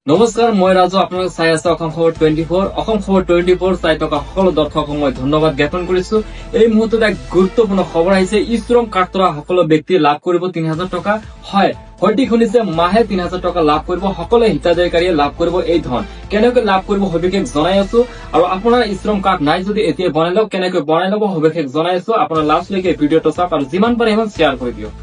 নমস্কাৰ মই ৰাজু আপোনালোক চাই আছে অসম খবৰ 24 অসম খবৰ 24 চাই থকা সকলো দৰ্শকক মই ধন্যবাদ জ্ঞাপন কৰিছো। এই মুহূৰ্তত এক গুৰুত্বপূৰ্ণ খবৰ আহিছে। ই-শ্ৰম কাৰ্ড থকা সকলো ব্যক্তি লাভ কৰিব 3000 টকা। হয়, সঠিক শুনিছে, মাহে 3000 টকা লাভ কৰিব সকলো হিতাধিকাৰীয়ে লাভ কৰিব এই ধন। কেনেকৈ লাভ কৰিব সবিশেষ জনাই আছো আৰু আপোনাৰ ই-শ্ৰম কাৰ্ড নাই যদি এতিয়া বনাই লওক, কেনেকৈ বনাই লব সবিশেষ জনাই আছো। আপোনাৰ লাষ্টলৈকে ভিডিঅটো চাওক আৰু যিমান পাৰে সিমান শ্বেয়াৰ কৰি দিয়ক।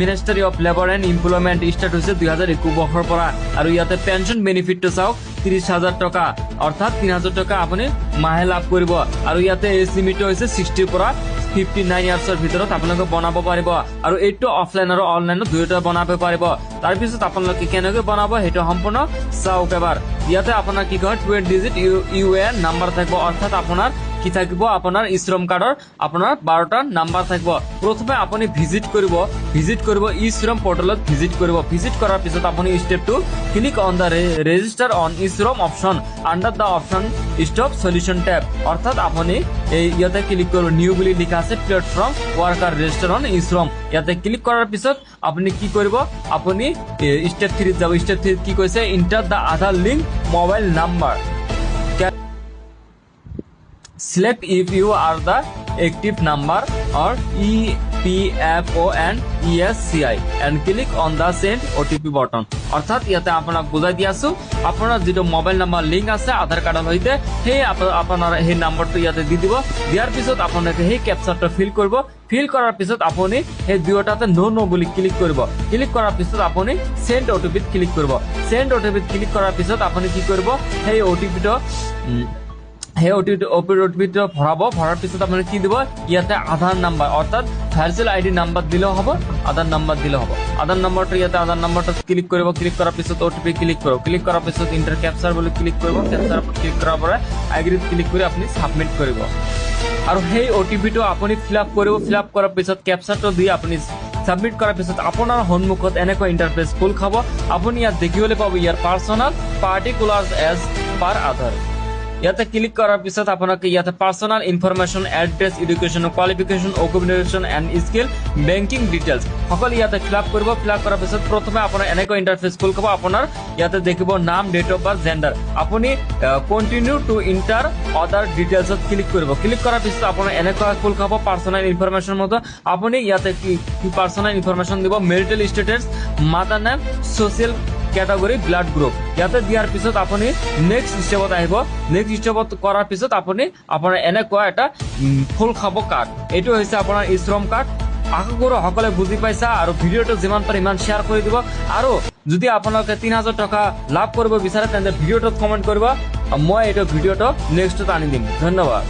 Ministry of labour and employment start হৈছে 2021 বৰ্ষৰ পৰা আৰু ইয়াতে পেঞ্চন বেনিফিটটো চাওক 30,000 টকা অৰ্থাৎ 3,000 টকা আপুনি মাহে লাভ কৰিব আৰু ইয়াতে এজ লিমিট হৈছে 60 পৰা 59 ইয়াৰ্ছৰ ভিতৰত আপোনালোকে বনাব পাৰিব আৰু এইটো অফলাইন আৰু অনলাইন দুয়োটা বনাব পাৰিব। তাৰ পিছত আপোনালোকে কেনেকৈ বনাব সেইটো সম্পূৰ্ণ চাওক এবাৰ। ইয়াতে আপোনাৰ কি কয় 12 ডিজিট ইউএএন নাম্বাৰ থাকিব অৰ্থাৎ আপোনাৰ কি থাকিব আপোনাৰ ই-শ্ৰম কাৰ্ডৰ আপোনাৰ 12টা নাম্বাৰ থাকিব। প্ৰথমে আপুনি ভিজিট কৰিব ই-শ্ৰম পৰ্টেলত ভিজিট কৰাৰ পিছত আপুনি step 2 click on the register on e-Shram option under the option stop solution tab অৰ্থাৎ আপুনি এই ইয়াতে ক্লিক কৰিব, নিউ বুলি লিখা আছে platform worker register on e-Shram. ইয়াতে ক্লিক কৰাৰ পিছত আপুনি কি কৰিব, আপুনি ষ্টেপ 3 যাব। ষ্টেপ 3 কি কৈছে, enter the Aadhaar link mobile number. Select if you are the active number or EPFO and ESCI and click on the send OTP button অর্থাৎ ইয়াতে আপোনাক বুজাই দি আছো আপোনাৰ যেটো মোবাইল নাম্বাৰ লিংক আছে আধাৰ কাৰ্ডৰ সৈতে সেই আপোনাৰ সেই নাম্বাৰটো ইয়াতে দি দিব। দিয়াৰ পিছত আপোনালোকে সেই ক্যাপচাৰটো ফিল কৰাৰ পিছত আপুনি সেই দুয়োটাতে নো বুলি ক্লিক কৰিব। ক্লিক কৰাৰ পিছত আপুনি সেন্ড OTP ক্লিক কৰিব। সেন্ড OTP ক্লিক কৰাৰ পিছত আপুনি কি কৰিব, সেই OTP-টো ভৰাৰ পিছত আপুনি কি দিব, ইয়াতে আধাৰ নাম্বাৰ অৰ্থাৎ ভাৰ্চুৱেল আইডি নাম্বাৰ দিলেও হ'ব, আধাৰ নাম্বাৰ দিলেও হ'ব। আধাৰ নাম্বাৰটো ইয়াতে আধাৰ নাম্বাৰটো ক্লিক কৰিব। ক্লিক কৰাৰ পিছত OTP ক্লিক কৰিব। ক্লিক কৰাৰ পিছত ইন্টাৰ ক্যাপচাৰ বুলি ক্লিক কৰিব। ক্যাপচাৰ ক্লিক কৰাৰ পৰা এগ্ৰিত ক্লিক কৰি আপুনি সাবমিট কৰিব আৰু সেই OTP-টো আপুনি ফিল আপ কৰিব। ফিল আপ কৰাৰ পিছত ক্যাপচাৰটো দি আপুনি সাবমিট কৰাৰ পিছত আপোনাৰ সন্মুখত এনেকুৱা ইন্টাৰফেস খোল খাব। আপুনি ইয়াত দেখিবলৈ পাব ইয়াৰ পাৰ্সোনাল পাৰ্টিকুলাৰ্স এজ পাৰ আধাৰ। ইয়াতে ক্লিক কৰাৰ পিছত আপোনাক ইয়াতে personal information, address, education, qualification, occupation and skill, banking details সকলো ইয়াতে ফিল আপ কৰিব। ফিল আপ কৰাৰ পিছত প্ৰথমে আপোনাৰ এনেকুৱা ইন্টাৰফেস খোল খাব। আপোনাৰ ইয়াতে দেখিব নাম, ডেট অফ বাৰ্থ, জেন্ডাৰ। আপুনি কন্টিনিউ টু ইন্টাৰ আদাৰ ডিটেইলছত ক্লিক কৰিব। ক্লিক কৰাৰ পিছত আপোনাৰ এনেকুৱা খোল খাব পাৰ্সোনাল ইনফৰমেশন মতে আপুনি ইয়াতে কি পাৰ্সোনাল ইনফৰমেশন দিব, marital status, mother name, social category, blood group ইয়াতে দিয়াৰ পিছত আপুনি নেক্সট স্টেপত আহিব। নেক্সট স্টেপত কৰাৰ পিছত আপুনি আপোনাৰ এনেকুৱা এটা ফুল খাব কাৰ্ড। এইটো হৈছে আপোনাৰ ই-শ্ৰম কাৰ্ড। আশা কৰো সকলোৱে বুজি পাইছা আৰু ভিডিঅ'টো যিমান পাৰে ইমান শ্বেয়াৰ কৰি দিব আৰু যদি আপোনালোকে 3000 টকা লাভ কৰিব বিচাৰে তেন্তে ভিডিঅ'টোত কমেন্ট কৰিব। মই এইটো ভিডিঅ'টো নেক্সটত আনি দিম। ধন্যবাদ।